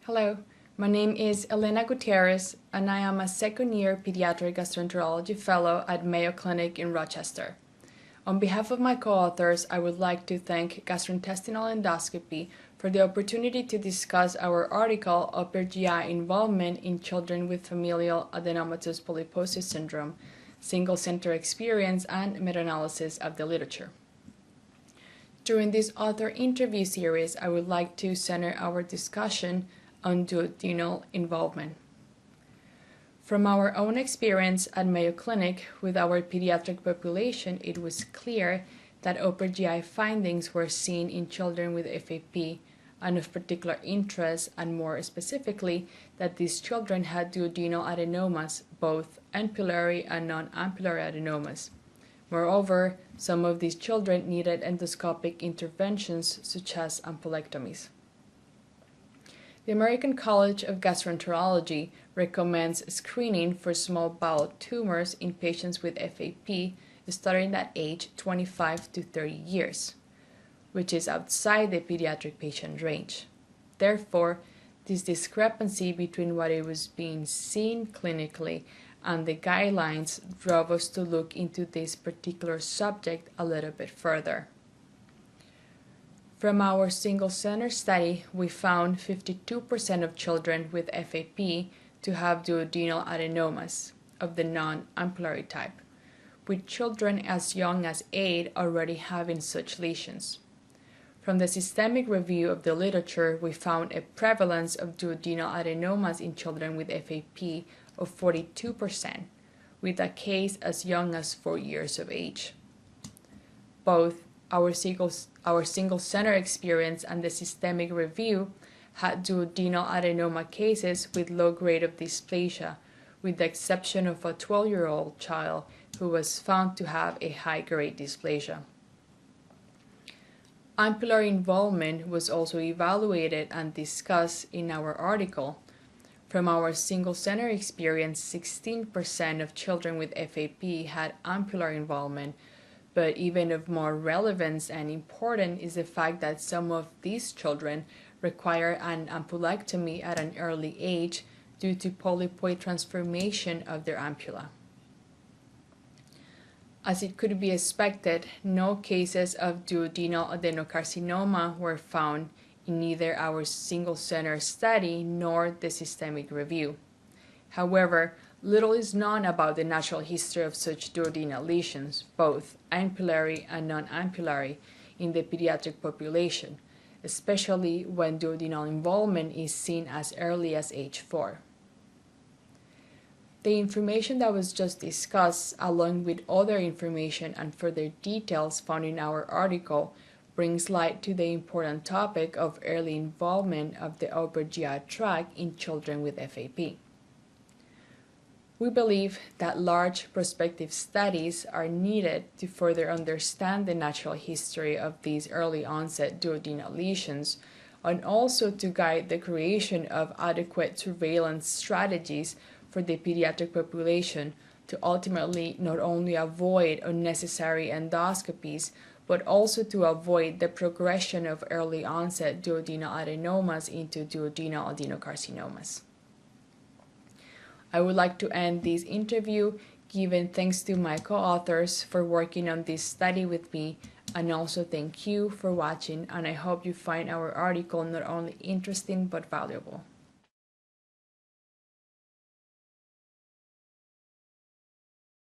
Hello, my name is Helena Gutierrez, and I am a second-year pediatric gastroenterology fellow at Mayo Clinic in Rochester. On behalf of my co-authors, I would like to thank Gastrointestinal Endoscopy for the opportunity to discuss our article, Upper GI Involvement in Children with Familial Adenomatous Polyposis Syndrome, Single-Center Experience and Meta-analysis of the Literature. During this author interview series, I would like to center our discussion on duodenal involvement. From our own experience at Mayo Clinic with our pediatric population, it was clear that upper GI findings were seen in children with FAP, and of particular interest, and more specifically, that these children had duodenal adenomas, both ampullary and non-ampullary adenomas. Moreover, some of these children needed endoscopic interventions such as ampulectomies. The American College of Gastroenterology recommends screening for small bowel tumors in patients with FAP starting at age 25 to 30 years, which is outside the pediatric patient range. Therefore, this discrepancy between what it was being seen clinically and the guidelines drove us to look into this particular subject a little bit further. From our single-center study, we found 52% of children with FAP to have duodenal adenomas of the non-ampullary type, with children as young as 8 already having such lesions. From the systemic review of the literature, we found a prevalence of duodenal adenomas in children with FAP of 42%, with a case as young as 4 years of age. Both our single-center experience and the systemic review had duodenal adenoma cases with low grade of dysplasia, with the exception of a 12-year-old child who was found to have a high-grade dysplasia. Ampullary involvement was also evaluated and discussed in our article. From our single-center experience, 16% of children with FAP had ampullary involvement, but even of more relevance and important is the fact that some of these children require an ampulectomy at an early age due to polypoid transformation of their ampulla. As it could be expected, no cases of duodenal adenocarcinoma were found in neither our single-center study nor the systemic review. However, little is known about the natural history of such duodenal lesions, both ampullary and non-ampullary, in the pediatric population, especially when duodenal involvement is seen as early as age 4. The information that was just discussed, along with other information and further details found in our article, brings light to the important topic of early involvement of the upper GI tract in children with FAP. We believe that large prospective studies are needed to further understand the natural history of these early onset duodenal lesions, and also to guide the creation of adequate surveillance strategies for the pediatric population to ultimately not only avoid unnecessary endoscopies, but also to avoid the progression of early onset duodenal adenomas into duodenal adenocarcinomas. I would like to end this interview giving thanks to my co-authors for working on this study with me, and also thank you for watching, and I hope you find our article not only interesting but valuable.